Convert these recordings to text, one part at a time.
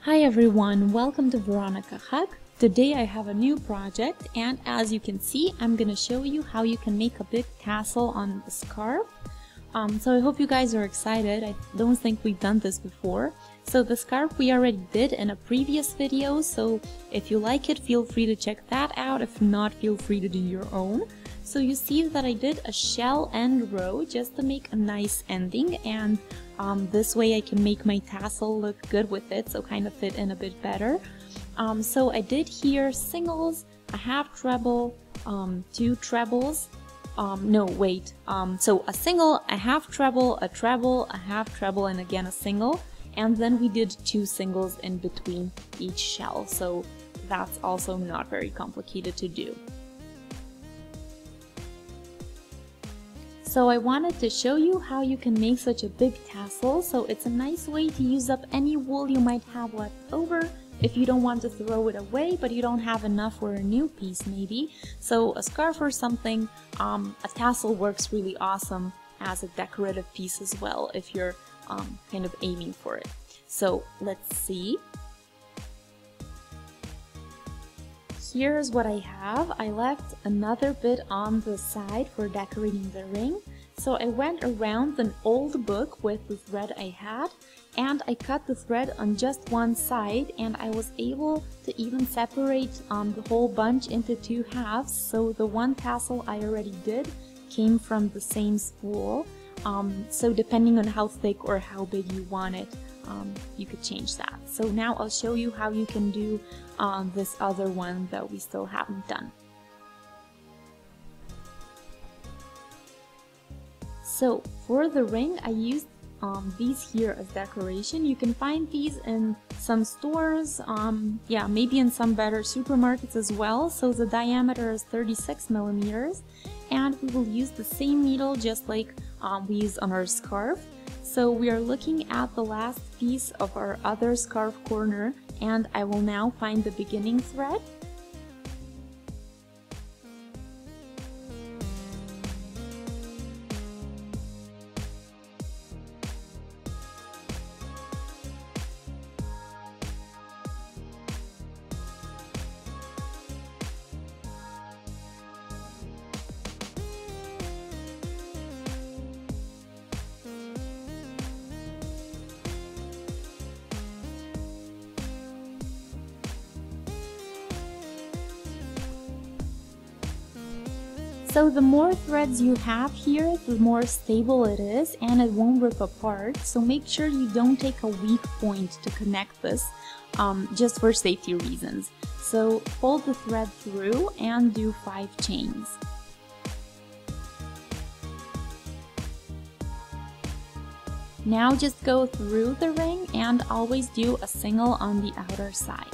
Hi everyone, welcome to Veronica Hug. Today I have a new project, and as you can see, I'm gonna show you how you can make a big tassel on the scarf. So I hope you guys are excited. I don't think we've done this before. So the scarf we already did in a previous video, so if you like it, feel free to check that out. If not, feel free to do your own. So you see that I did a shell end row just to make a nice ending, and this way I can make my tassel look good with it, so kind of fit in a bit better. So I did here singles, a half treble, two trebles, so a single, a half treble, a half treble, and again a single, and then we did two singles in between each shell, so that's also not very complicated to do. So I wanted to show you how you can make such a big tassel, so it's a nice way to use up any wool you might have left over if you don't want to throw it away but you don't have enough for a new piece maybe. So a scarf or something, a tassel works really awesome as a decorative piece as well if you're kind of aiming for it. So let's see. Here's what I have. I left another bit on the side for decorating the ring. So I went around an old book with the thread I had, and I cut the thread on just one side, and I was able to even separate the whole bunch into two halves. So the one tassel I already did came from the same spool. So depending on how thick or how big you want it, you could change that. So now I'll show you how you can do this other one that we still haven't done. So for the ring, I used these here as decoration. You can find these in some stores, yeah, maybe in some better supermarkets as well. So the diameter is 36 millimeters, and we will use the same needle just like we use on our scarf. So we are looking at the last piece of our other scarf corner, and I will now find the beginning thread. So the more threads you have here, the more stable it is and it won't rip apart. So make sure you don't take a weak point to connect this, just for safety reasons. So fold the thread through and do 5 chains. Now just go through the ring and always do a single on the outer side.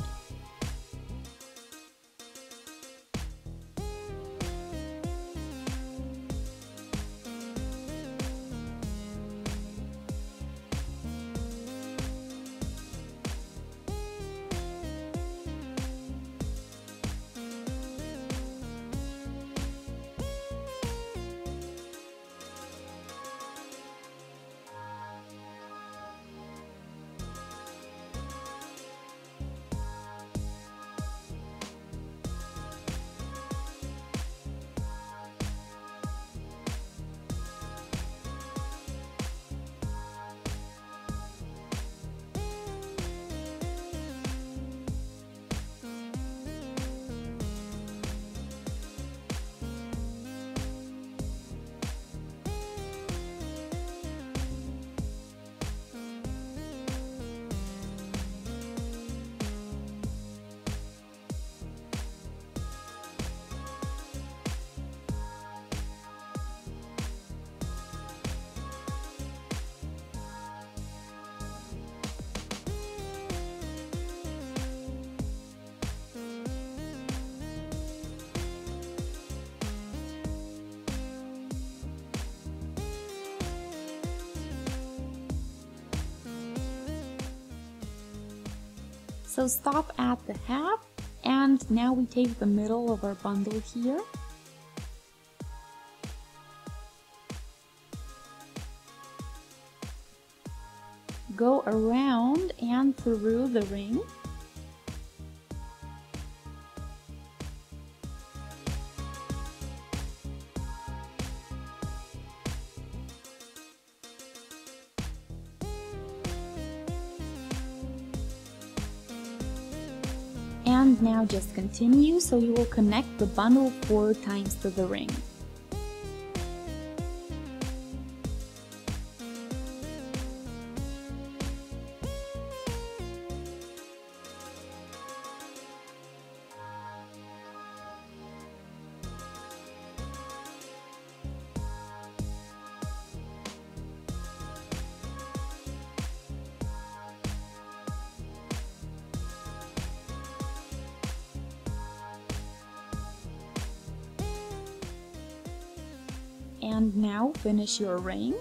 So stop at the half, and now we take the middle of our bundle here. go around and through the ring. And now just continue, so you will connect the bundle 4 times to the ring. And now finish your ring.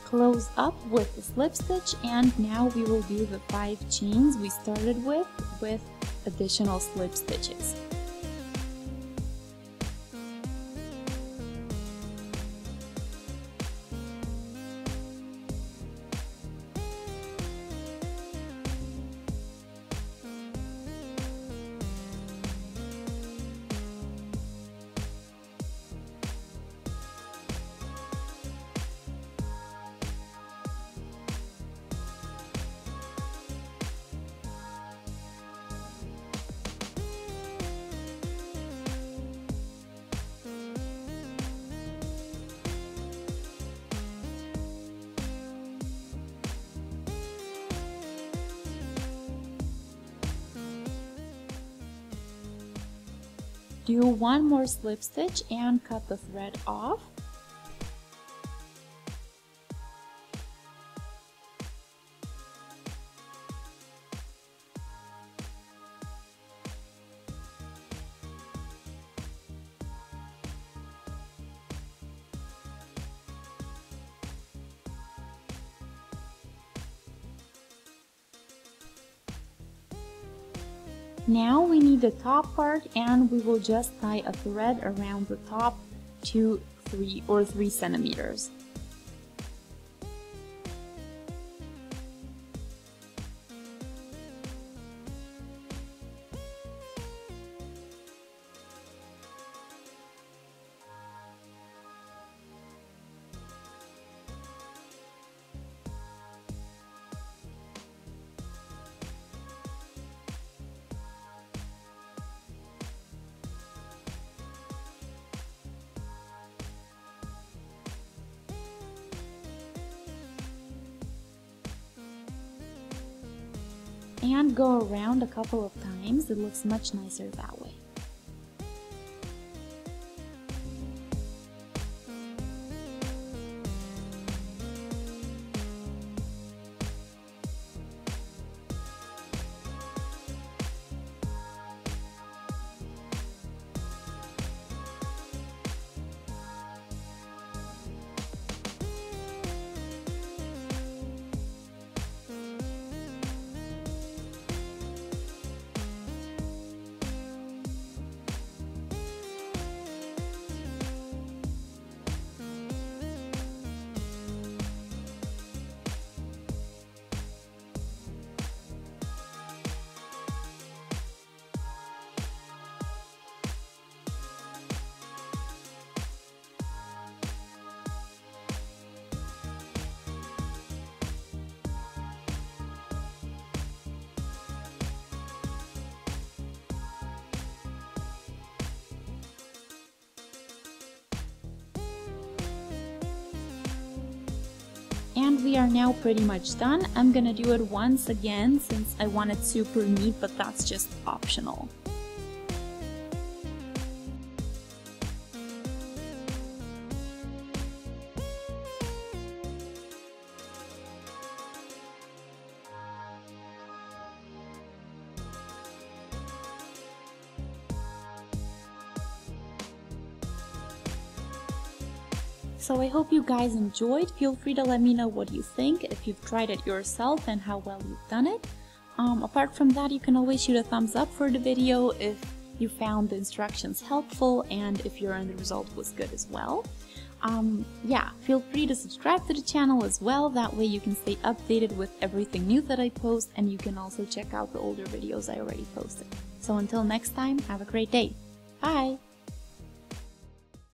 Close up with the slip stitch, and now we will do the 5 chains we started with additional slip stitches. Do 1 more slip stitch and cut the thread off. Now we need the top part, and we will just tie a thread around the top to 3 centimeters. And go around a couple of times. It looks much nicer that way. And we are now pretty much done. I'm gonna do it once again since I want it super neat, but that's just optional. So I hope you guys enjoyed. Feel free to let me know what you think, if you've tried it yourself and how well you've done it. Apart from that, you can always shoot a thumbs up for the video if you found the instructions helpful and if your end result was good as well. Yeah, feel free to subscribe to the channel as well, that way you can stay updated with everything new that I post, and you can also check out the older videos I already posted. So until next time, have a great day. Bye!